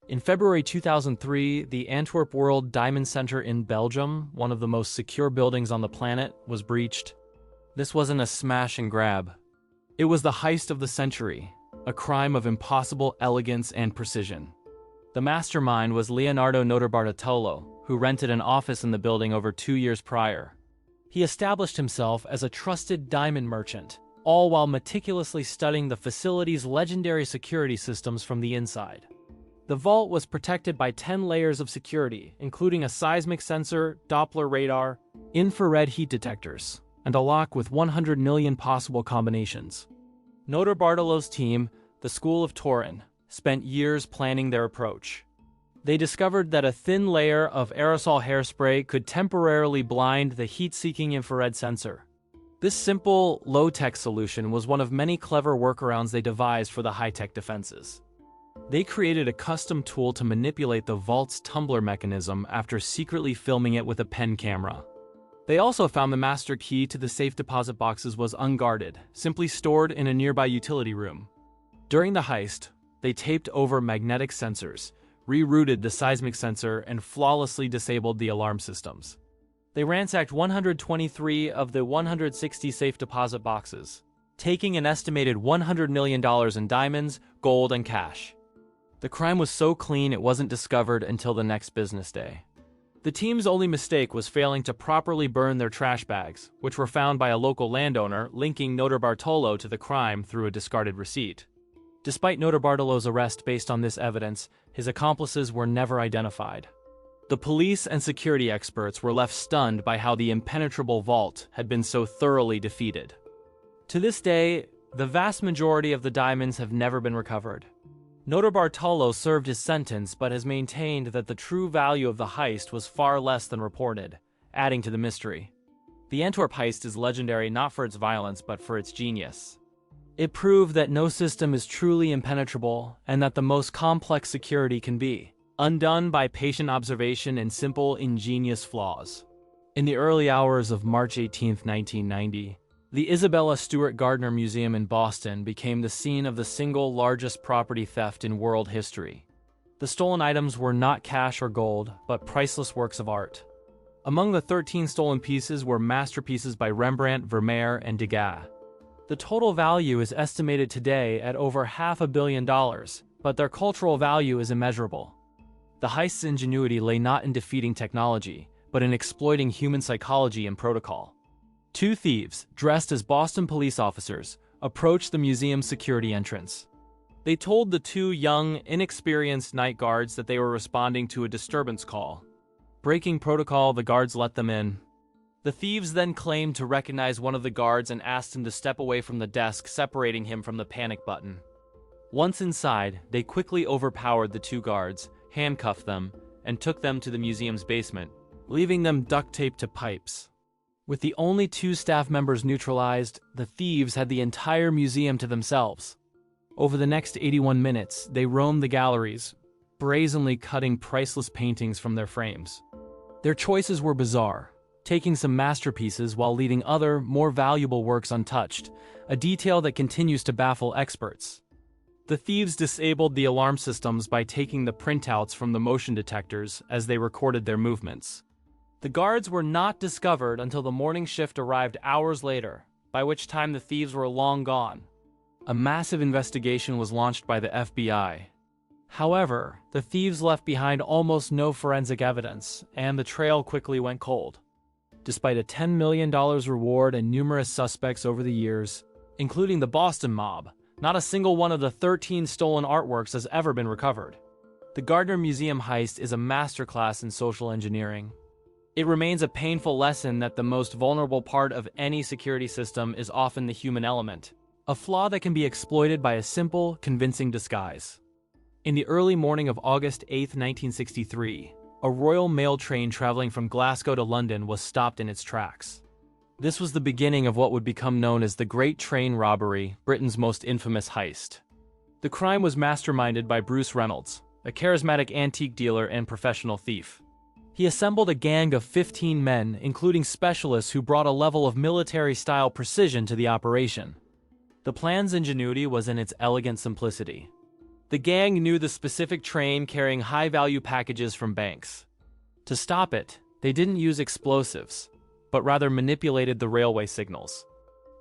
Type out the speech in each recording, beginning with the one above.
In February 2003, the Antwerp World Diamond Center in Belgium, one of the most secure buildings on the planet, was breached. This wasn't a smash and grab. It was the heist of the century, a crime of impossible elegance and precision. The mastermind was Leonardo Notarbartolo, who rented an office in the building over 2 years prior. He established himself as a trusted diamond merchant, all while meticulously studying the facility's legendary security systems from the inside. The vault was protected by 10 layers of security, including a seismic sensor, Doppler radar, infrared heat detectors, and a lock with 100 million possible combinations. Notarbartolo's team, the School of Turin, spent years planning their approach. They discovered that a thin layer of aerosol hairspray could temporarily blind the heat-seeking infrared sensor. This simple, low-tech solution was one of many clever workarounds they devised for the high-tech defenses. They created a custom tool to manipulate the vault's tumbler mechanism after secretly filming it with a pen camera. They also found the master key to the safe deposit boxes was unguarded, simply stored in a nearby utility room. During the heist, they taped over magnetic sensors, rerouted the seismic sensor, and flawlessly disabled the alarm systems. They ransacked 123 of the 160 safe deposit boxes, taking an estimated $100 million in diamonds, gold, and cash. The crime was so clean it wasn't discovered until the next business day. The team's only mistake was failing to properly burn their trash bags, which were found by a local landowner, linking Notarbartolo to the crime through a discarded receipt. Despite Notarbartolo's arrest based on this evidence, his accomplices were never identified. The police and security experts were left stunned by how the impenetrable vault had been so thoroughly defeated. To this day, the vast majority of the diamonds have never been recovered. Notarbartolo served his sentence but has maintained that the true value of the heist was far less than reported, adding to the mystery. The Antwerp heist is legendary not for its violence but for its genius. It proved that no system is truly impenetrable and that the most complex security can be undone by patient observation and simple, ingenious flaws. In the early hours of March 18, 1990, the Isabella Stewart Gardner Museum in Boston became the scene of the single largest property theft in world history. The stolen items were not cash or gold, but priceless works of art. Among the 13 stolen pieces were masterpieces by Rembrandt, Vermeer, and Degas. The total value is estimated today at over $500 million, but their cultural value is immeasurable. The heist's ingenuity lay not in defeating technology, but in exploiting human psychology and protocol. Two thieves, dressed as Boston police officers, approached the museum's security entrance. They told the two young, inexperienced night guards that they were responding to a disturbance call. Breaking protocol, the guards let them in. The thieves then claimed to recognize one of the guards and asked him to step away from the desk, separating him from the panic button. Once inside, they quickly overpowered the two guards, handcuffed them, and took them to the museum's basement, leaving them duct-taped to pipes. With the only two staff members neutralized, the thieves had the entire museum to themselves. Over the next 81 minutes, they roamed the galleries, brazenly cutting priceless paintings from their frames. Their choices were bizarre, taking some masterpieces while leaving other, more valuable works untouched, a detail that continues to baffle experts. The thieves disabled the alarm systems by taking the printouts from the motion detectors as they recorded their movements. The guards were not discovered until the morning shift arrived hours later, by which time the thieves were long gone. A massive investigation was launched by the FBI. However, the thieves left behind almost no forensic evidence, and the trail quickly went cold. Despite a $10 million reward and numerous suspects over the years, including the Boston mob, not a single one of the 13 stolen artworks has ever been recovered. The Gardner Museum heist is a masterclass in social engineering. It remains a painful lesson that the most vulnerable part of any security system is often the human element, a flaw that can be exploited by a simple, convincing disguise. In the early morning of August 8, 1963, a Royal Mail train traveling from Glasgow to London was stopped in its tracks. This was the beginning of what would become known as the Great Train Robbery, Britain's most infamous heist. The crime was masterminded by Bruce Reynolds, a charismatic antique dealer and professional thief. He assembled a gang of 15 men, including specialists who brought a level of military-style precision to the operation. The plan's ingenuity was in its elegant simplicity. The gang knew the specific train carrying high-value packages from banks. To stop it, they didn't use explosives, but rather manipulated the railway signals.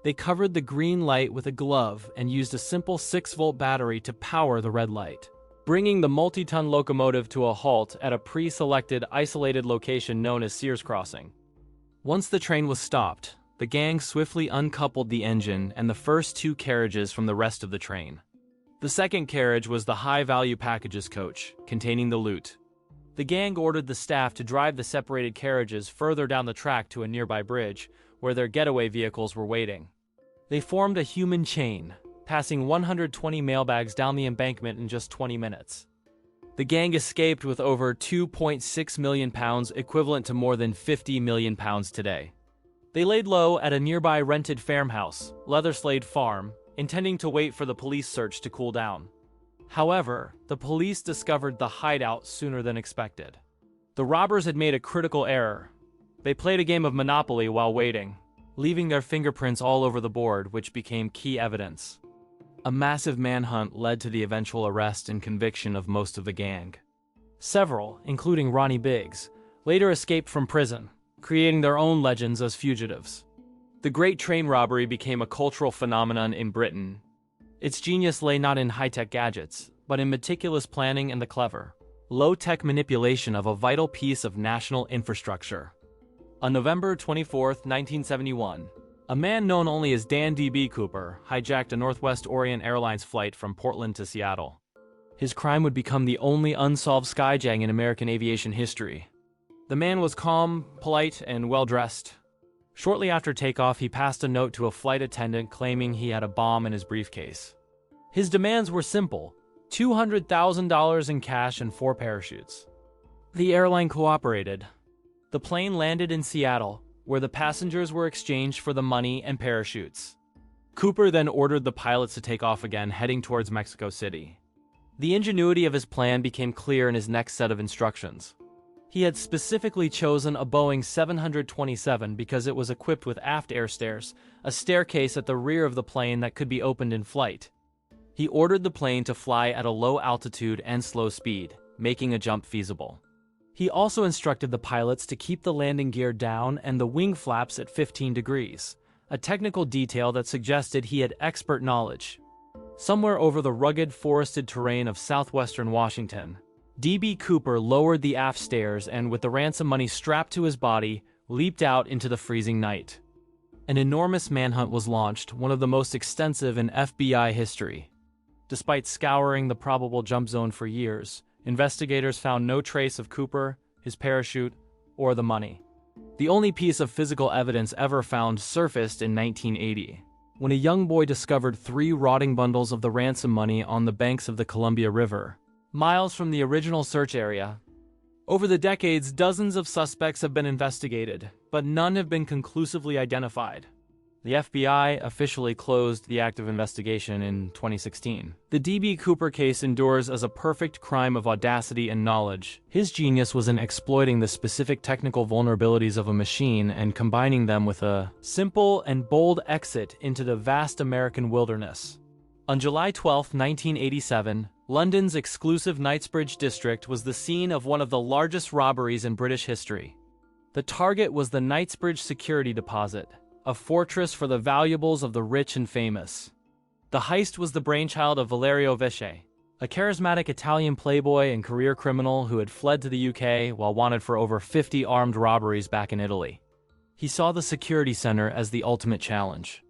They covered the green light with a glove and used a simple 6-volt battery to power the red light, bringing the multi-ton locomotive to a halt at a pre-selected isolated location known as Sears Crossing. Once the train was stopped, the gang swiftly uncoupled the engine and the first 2 carriages from the rest of the train. The second carriage was the high-value packages coach, containing the loot. The gang ordered the staff to drive the separated carriages further down the track to a nearby bridge, where their getaway vehicles were waiting. They formed a human chain, passing 120 mailbags down the embankment in just 20 minutes. The gang escaped with over £2.6 million, equivalent to more than £50 million today. They laid low at a nearby rented farmhouse, Leatherslade Farm, intending to wait for the police search to cool down. However, the police discovered the hideout sooner than expected. The robbers had made a critical error. They played a game of Monopoly while waiting, leaving their fingerprints all over the board, which became key evidence. A massive manhunt led to the eventual arrest and conviction of most of the gang. Several, including Ronnie Biggs, later escaped from prison, creating their own legends as fugitives. The Great Train Robbery became a cultural phenomenon in Britain. Its genius lay not in high-tech gadgets, but in meticulous planning and the clever, low-tech manipulation of a vital piece of national infrastructure. On November 24, 1971, a man known only as Dan D.B. Cooper hijacked a Northwest Orient Airlines flight from Portland to Seattle. His crime would become the only unsolved skyjacking in American aviation history. The man was calm, polite, and well-dressed. Shortly after takeoff, he passed a note to a flight attendant claiming he had a bomb in his briefcase. His demands were simple: $200,000 in cash and 4 parachutes. The airline cooperated. The plane landed in Seattle, where the passengers were exchanged for the money and parachutes. Cooper then ordered the pilots to take off again, heading towards Mexico City. The ingenuity of his plan became clear in his next set of instructions. He had specifically chosen a Boeing 727 because it was equipped with aft air stairs, a staircase at the rear of the plane that could be opened in flight. He ordered the plane to fly at a low altitude and slow speed, making a jump feasible. He also instructed the pilots to keep the landing gear down and the wing flaps at 15 degrees, a technical detail that suggested he had expert knowledge. Somewhere over the rugged, forested terrain of southwestern Washington, D.B. Cooper lowered the aft stairs and, with the ransom money strapped to his body, leaped out into the freezing night. An enormous manhunt was launched, one of the most extensive in FBI history. Despite scouring the probable jump zone for years, investigators found no trace of Cooper, his parachute, or the money. The only piece of physical evidence ever found surfaced in 1980, when a young boy discovered 3 rotting bundles of the ransom money on the banks of the Columbia River, miles from the original search area. Over the decades, dozens of suspects have been investigated, but none have been conclusively identified. The FBI officially closed the active investigation in 2016. The D.B. Cooper case endures as a perfect crime of audacity and knowledge. His genius was in exploiting the specific technical vulnerabilities of a machine and combining them with a simple and bold exit into the vast American wilderness. On July 12, 1987, London's exclusive Knightsbridge district was the scene of one of the largest robberies in British history. The target was the Knightsbridge security deposit, a fortress for the valuables of the rich and famous. The heist was the brainchild of Valerio Vesce, a charismatic Italian playboy and career criminal who had fled to the UK while wanted for over 50 armed robberies back in Italy. He saw the security center as the ultimate challenge.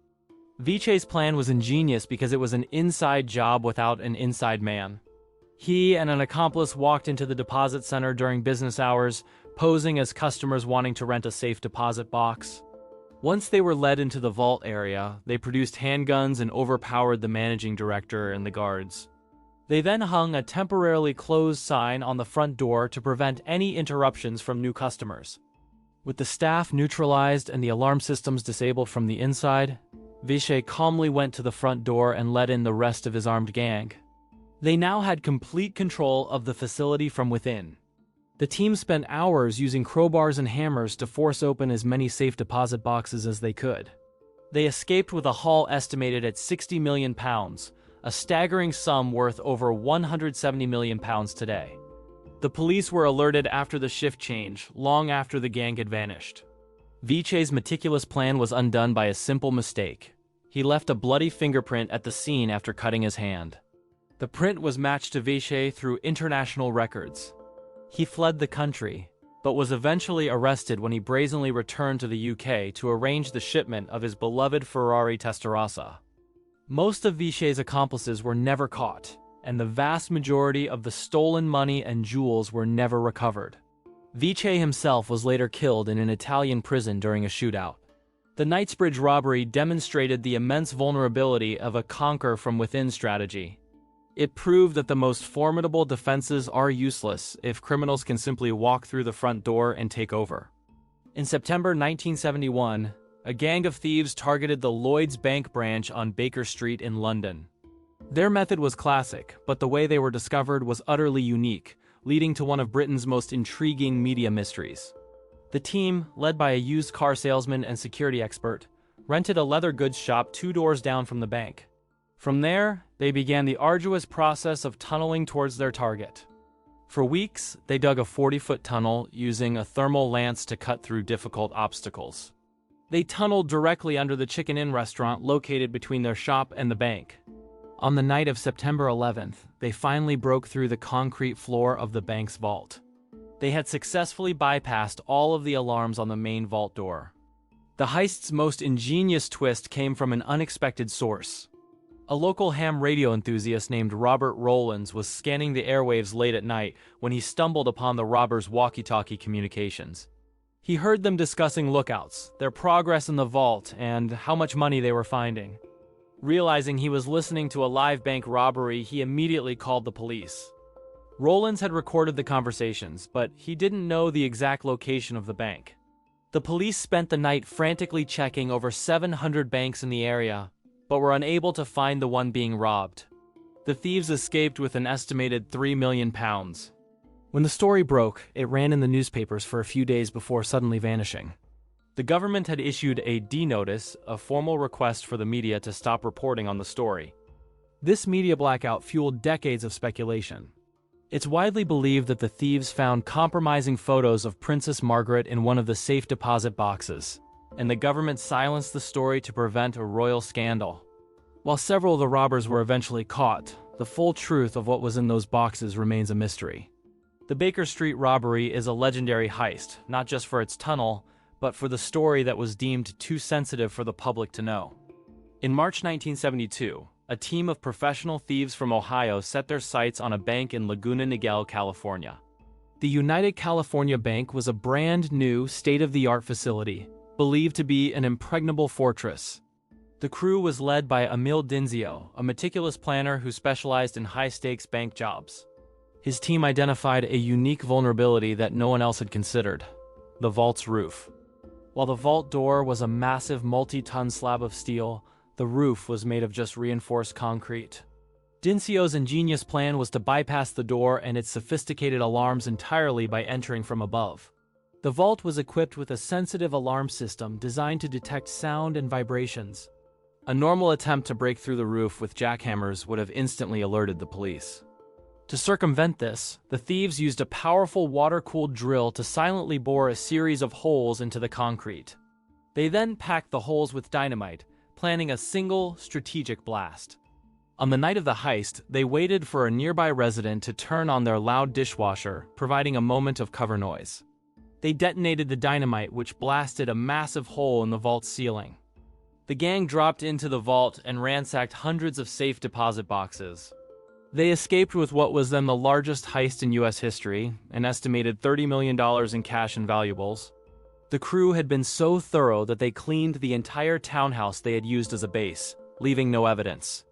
Vesce's plan was ingenious because it was an inside job without an inside man. He and an accomplice walked into the deposit center during business hours, posing as customers wanting to rent a safe deposit box. Once they were led into the vault area, they produced handguns and overpowered the managing director and the guards. They then hung a temporarily closed sign on the front door to prevent any interruptions from new customers. With the staff neutralized and the alarm systems disabled from the inside, Vesce calmly went to the front door and let in the rest of his armed gang. They now had complete control of the facility from within. The team spent hours using crowbars and hammers to force open as many safe deposit boxes as they could. They escaped with a haul estimated at £60 million, a staggering sum worth over £170 million today. The police were alerted after the shift change, long after the gang had vanished. Vichy's meticulous plan was undone by a simple mistake. He left a bloody fingerprint at the scene after cutting his hand. The print was matched to Vichy through international records. He fled the country, but was eventually arrested when he brazenly returned to the UK to arrange the shipment of his beloved Ferrari Testarossa. Most of Vichy's accomplices were never caught, and the vast majority of the stolen money and jewels were never recovered. Vichy himself was later killed in an Italian prison during a shootout. The Knightsbridge robbery demonstrated the immense vulnerability of a conquer-from-within strategy. It proved that the most formidable defenses are useless if criminals can simply walk through the front door and take over. In September 1971, a gang of thieves targeted the Lloyds Bank branch on Baker Street in London. Their method was classic, but the way they were discovered was utterly unique, leading to one of Britain's most intriguing media mysteries. The team, led by a used car salesman and security expert, rented a leather goods shop 2 doors down from the bank. From there, they began the arduous process of tunneling towards their target. For weeks, they dug a 40-foot tunnel using a thermal lance to cut through difficult obstacles. They tunneled directly under the Chicken Inn restaurant located between their shop and the bank. On the night of September 11th, they finally broke through the concrete floor of the bank's vault. They had successfully bypassed all of the alarms on the main vault door. The heist's most ingenious twist came from an unexpected source. A local ham radio enthusiast named Robert Rowlands was scanning the airwaves late at night when he stumbled upon the robbers' walkie-talkie communications. He heard them discussing lookouts, their progress in the vault, and how much money they were finding. Realizing he was listening to a live bank robbery, he immediately called the police. Rowlands had recorded the conversations, but he didn't know the exact location of the bank. The police spent the night frantically checking over 700 banks in the area, but were unable to find the one being robbed. The thieves escaped with an estimated £3 million. When the story broke, it ran in the newspapers for a few days before suddenly vanishing. The government had issued a D-notice, a formal request for the media to stop reporting on the story. This media blackout fueled decades of speculation. It's widely believed that the thieves found compromising photos of Princess Margaret in one of the safe deposit boxes, and the government silenced the story to prevent a royal scandal. While several of the robbers were eventually caught, the full truth of what was in those boxes remains a mystery. The Baker Street robbery is a legendary heist, not just for its tunnel, but for the story that was deemed too sensitive for the public to know. In March 1972, a team of professional thieves from Ohio set their sights on a bank in Laguna Niguel, California. The United California Bank was a brand new, state-of-the-art facility, believed to be an impregnable fortress. The crew was led by Emil Dinzio, a meticulous planner who specialized in high-stakes bank jobs. His team identified a unique vulnerability that no one else had considered: the vault's roof. While the vault door was a massive multi-ton slab of steel, the roof was made of just reinforced concrete. Dinzio's ingenious plan was to bypass the door and its sophisticated alarms entirely by entering from above. The vault was equipped with a sensitive alarm system designed to detect sound and vibrations. A normal attempt to break through the roof with jackhammers would have instantly alerted the police. To circumvent this, the thieves used a powerful water-cooled drill to silently bore a series of holes into the concrete. They then packed the holes with dynamite, planning a single, strategic blast. On the night of the heist, they waited for a nearby resident to turn on their loud dishwasher, providing a moment of cover noise. They detonated the dynamite, which blasted a massive hole in the vault's ceiling. The gang dropped into the vault and ransacked hundreds of safe deposit boxes. They escaped with what was then the largest heist in U.S. history, an estimated $30 million in cash and valuables. The crew had been so thorough that they cleaned the entire townhouse they had used as a base, leaving no evidence.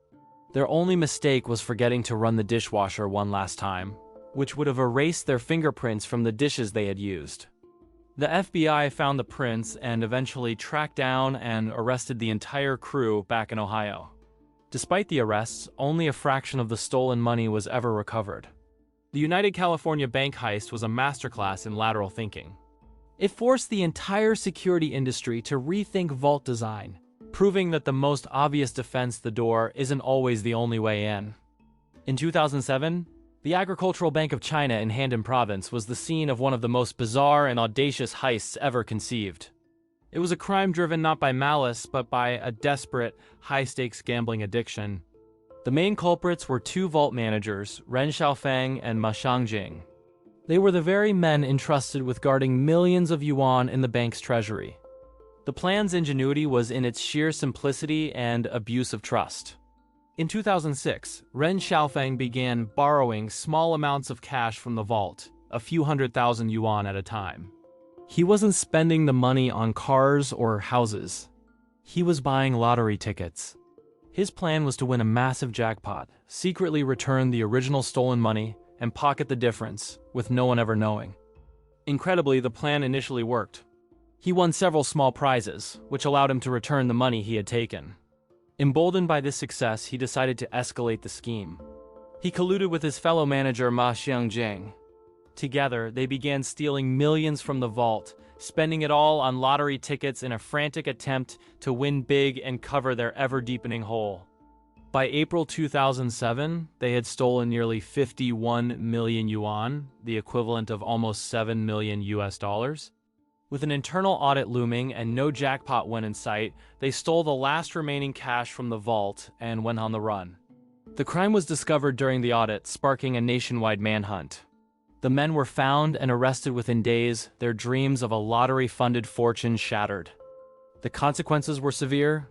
Their only mistake was forgetting to run the dishwasher one last time, which would have erased their fingerprints from the dishes they had used. The FBI found the prints and eventually tracked down and arrested the entire crew back in Ohio. Despite the arrests, only a fraction of the stolen money was ever recovered. The United California Bank heist was a masterclass in lateral thinking. It forced the entire security industry to rethink vault design, proving that the most obvious defense, the door, isn't always the only way in. In 2007, the Agricultural Bank of China in Handan Province was the scene of one of the most bizarre and audacious heists ever conceived. It was a crime driven not by malice, but by a desperate, high-stakes gambling addiction. The main culprits were two vault managers, Ren Xiaofeng and Ma Xiangjing. They were the very men entrusted with guarding millions of yuan in the bank's treasury. The plan's ingenuity was in its sheer simplicity and abuse of trust. In 2006, Ren Xiaofeng began borrowing small amounts of cash from the vault, a few 100,000 yuan at a time. He wasn't spending the money on cars or houses. He was buying lottery tickets. His plan was to win a massive jackpot, secretly return the original stolen money, and pocket the difference, with no one ever knowing. Incredibly, the plan initially worked. He won several small prizes, which allowed him to return the money he had taken. Emboldened by this success, he decided to escalate the scheme. He colluded with his fellow manager Ma Xiangjing. Together, they began stealing millions from the vault, spending it all on lottery tickets in a frantic attempt to win big and cover their ever-deepening hole. By April 2007, they had stolen nearly 51 million yuan, the equivalent of almost $7 million US. With an internal audit looming and no jackpot when in sight, they stole the last remaining cash from the vault and went on the run. The crime was discovered during the audit, sparking a nationwide manhunt. The men were found and arrested within days, their dreams of a lottery-funded fortune shattered. The consequences were severe.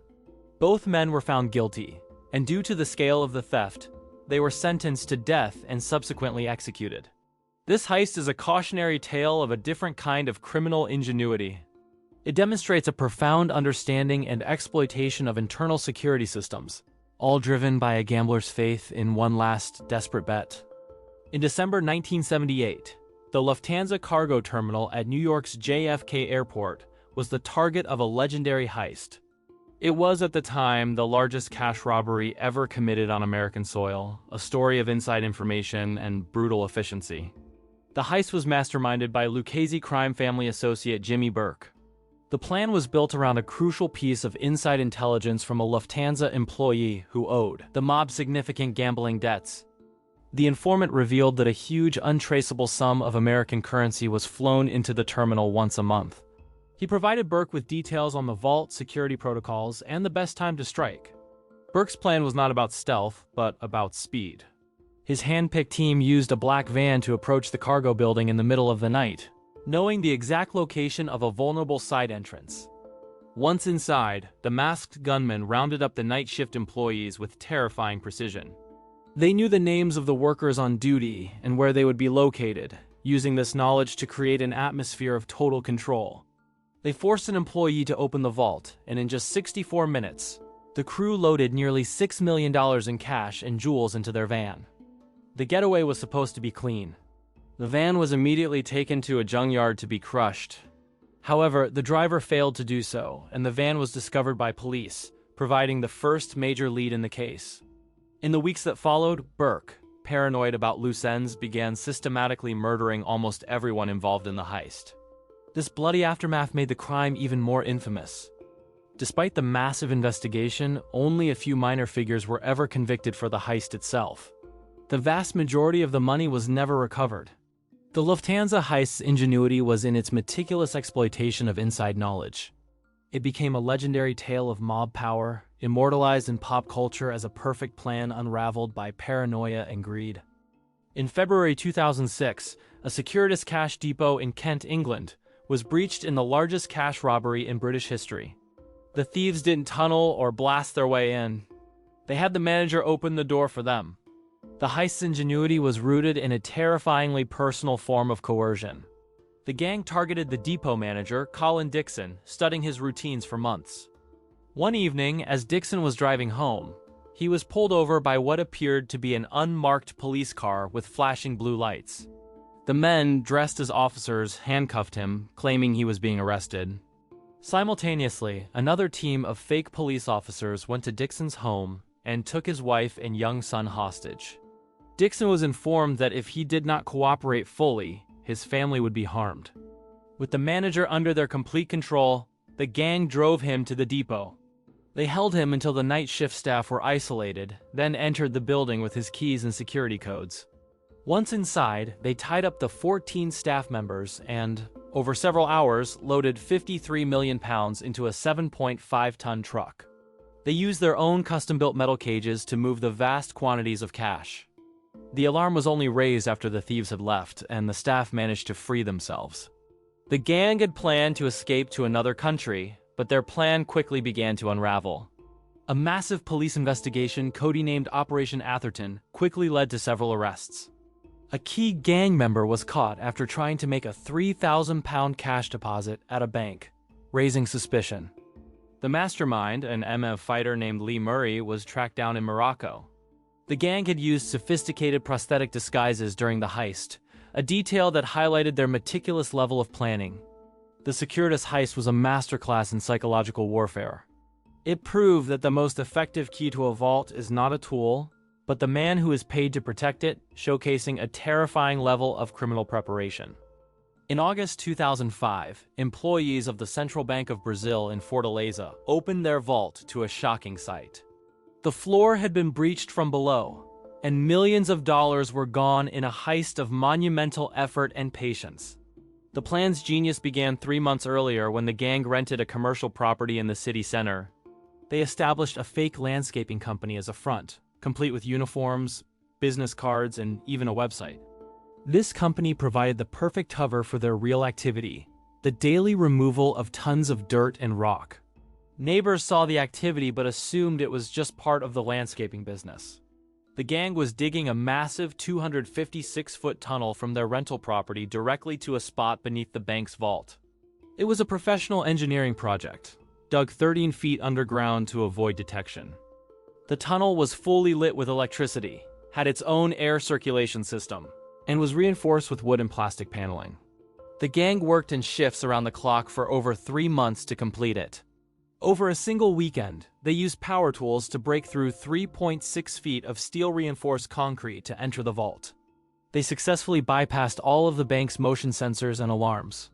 Both men were found guilty, and due to the scale of the theft, they were sentenced to death and subsequently executed. This heist is a cautionary tale of a different kind of criminal ingenuity. It demonstrates a profound understanding and exploitation of internal security systems, all driven by a gambler's faith in one last desperate bet. In December 1978, the Lufthansa cargo terminal at New York's JFK Airport was the target of a legendary heist. It was at the time the largest cash robbery ever committed on American soil, a story of inside information and brutal efficiency. The heist was masterminded by Lucchese crime family associate Jimmy Burke. The plan was built around a crucial piece of inside intelligence from a Lufthansa employee who owed the mob significant gambling debts. The informant revealed that a huge, untraceable sum of American currency was flown into the terminal once a month. He provided Burke with details on the vault, security protocols, and the best time to strike. Burke's plan was not about stealth, but about speed. His hand-picked team used a black van to approach the cargo building in the middle of the night, knowing the exact location of a vulnerable side entrance. Once inside, the masked gunmen rounded up the night shift employees with terrifying precision. They knew the names of the workers on duty and where they would be located, using this knowledge to create an atmosphere of total control. They forced an employee to open the vault, and in just 64 minutes, the crew loaded nearly $6 million in cash and jewels into their van. The getaway was supposed to be clean. The van was immediately taken to a junkyard to be crushed. However, the driver failed to do so, and the van was discovered by police, providing the first major lead in the case. In the weeks that followed, Burke, paranoid about loose ends, began systematically murdering almost everyone involved in the heist. This bloody aftermath made the crime even more infamous. Despite the massive investigation, only a few minor figures were ever convicted for the heist itself. The vast majority of the money was never recovered. The Lufthansa heist's ingenuity was in its meticulous exploitation of inside knowledge. It became a legendary tale of mob power, immortalized in pop culture as a perfect plan unraveled by paranoia and greed. In February 2006, a Securitas cash depot in Kent, England, was breached in the largest cash robbery in British history. The thieves didn't tunnel or blast their way in. They had the manager open the door for them. The heist's ingenuity was rooted in a terrifyingly personal form of coercion. The gang targeted the depot manager, Colin Dixon, studying his routines for months. One evening, as Dixon was driving home, he was pulled over by what appeared to be an unmarked police car with flashing blue lights. The men, dressed as officers, handcuffed him, claiming he was being arrested. Simultaneously, another team of fake police officers went to Dixon's home and took his wife and young son hostage. Dixon was informed that if he did not cooperate fully, his family would be harmed. With the manager under their complete control, the gang drove him to the depot. They held him until the night shift staff were isolated, then entered the building with his keys and security codes. Once inside, they tied up the 14 staff members and, over several hours, loaded 53 million pounds into a 7.5-ton truck. They used their own custom-built metal cages to move the vast quantities of cash. The alarm was only raised after the thieves had left, and the staff managed to free themselves. The gang had planned to escape to another country, but their plan quickly began to unravel. A massive police investigation, codenamed Operation Atherton, quickly led to several arrests. A key gang member was caught after trying to make a 3,000-pound cash deposit at a bank, raising suspicion. The mastermind, an MMA fighter named Lee Murray, was tracked down in Morocco. The gang had used sophisticated prosthetic disguises during the heist, a detail that highlighted their meticulous level of planning. The Securitas heist was a masterclass in psychological warfare. It proved that the most effective key to a vault is not a tool, but the man who is paid to protect it, showcasing a terrifying level of criminal preparation. In August 2005, employees of the Central Bank of Brazil in Fortaleza opened their vault to a shocking sight. The floor had been breached from below, and millions of dollars were gone in a heist of monumental effort and patience. The plan's genius began 3 months earlier when the gang rented a commercial property in the city center. They established a fake landscaping company as a front, complete with uniforms, business cards, and even a website. This company provided the perfect cover for their real activity, the daily removal of tons of dirt and rock. Neighbors saw the activity but assumed it was just part of the landscaping business. The gang was digging a massive 256-foot tunnel from their rental property directly to a spot beneath the bank's vault. It was a professional engineering project, dug 13 feet underground to avoid detection. The tunnel was fully lit with electricity, had its own air circulation system, and was reinforced with wood and plastic paneling. The gang worked in shifts around the clock for over 3 months to complete it. Over a single weekend, they used power tools to break through 3.6 feet of steel-reinforced concrete to enter the vault. They successfully bypassed all of the bank's motion sensors and alarms.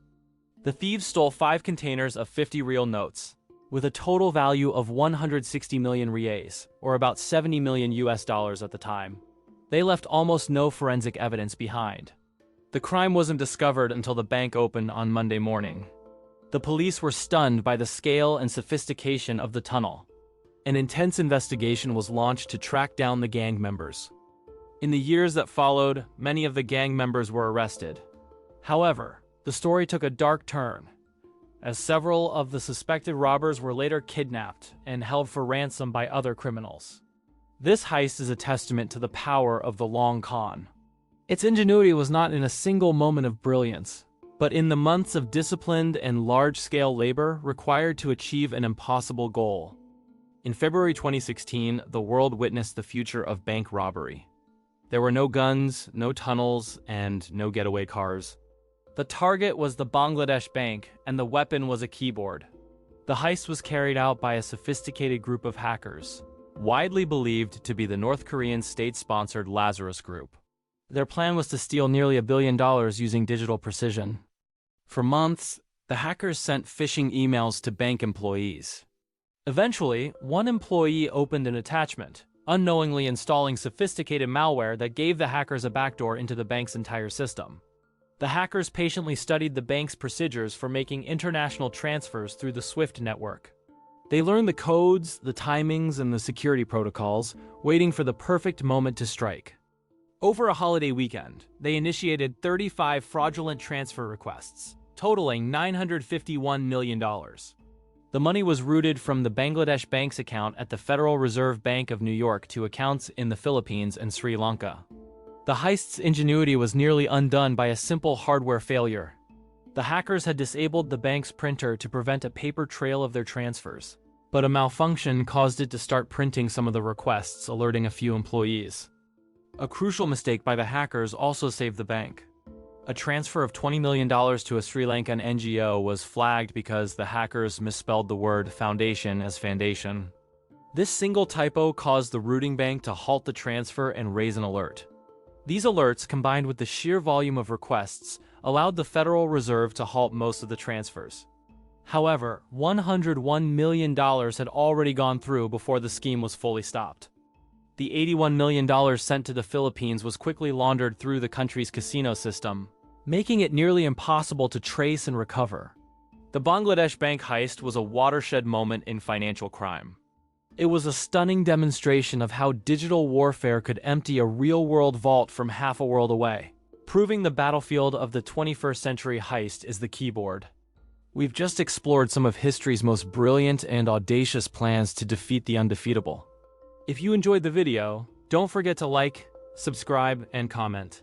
The thieves stole 5 containers of 50 real notes, with a total value of 160 million reais, or about 70 million US dollars at the time. They left almost no forensic evidence behind. The crime wasn't discovered until the bank opened on Monday morning. The police were stunned by the scale and sophistication of the tunnel. An intense investigation was launched to track down the gang members. In the years that followed, many of the gang members were arrested. However, the story took a dark turn, as several of the suspected robbers were later kidnapped and held for ransom by other criminals. This heist is a testament to the power of the long con. Its ingenuity was not in a single moment of brilliance, but in the months of disciplined and large-scale labor required to achieve an impossible goal. In February 2016, the world witnessed the future of bank robbery. There were no guns, no tunnels, and no getaway cars. The target was the Bangladesh bank, and the weapon was a keyboard. The heist was carried out by a sophisticated group of hackers, widely believed to be the North Korean state-sponsored Lazarus Group. Their plan was to steal nearly $1 billion using digital precision. For months, the hackers sent phishing emails to bank employees. Eventually, one employee opened an attachment, unknowingly installing sophisticated malware that gave the hackers a backdoor into the bank's entire system. The hackers patiently studied the bank's procedures for making international transfers through the SWIFT network. They learned the codes, the timings, and the security protocols, waiting for the perfect moment to strike. Over a holiday weekend, they initiated 35 fraudulent transfer requests, totaling $951 million. The money was routed from the Bangladesh bank's account at the Federal Reserve Bank of New York to accounts in the Philippines and Sri Lanka. The heist's ingenuity was nearly undone by a simple hardware failure. The hackers had disabled the bank's printer to prevent a paper trail of their transfers, but a malfunction caused it to start printing some of the requests, alerting a few employees. A crucial mistake by the hackers also saved the bank. A transfer of $20 million to a Sri Lankan NGO was flagged because the hackers misspelled the word foundation as foundation. This single typo caused the routing bank to halt the transfer and raise an alert. These alerts, combined with the sheer volume of requests, allowed the Federal Reserve to halt most of the transfers. However, $101 million had already gone through before the scheme was fully stopped. The $81 million sent to the Philippines was quickly laundered through the country's casino system, making it nearly impossible to trace and recover. The Bangladesh bank heist was a watershed moment in financial crime. It was a stunning demonstration of how digital warfare could empty a real-world vault from half a world away, proving the battlefield of the 21st century heist is the keyboard. We've just explored some of history's most brilliant and audacious plans to defeat the undefeatable. If you enjoyed the video, don't forget to like, subscribe, and comment.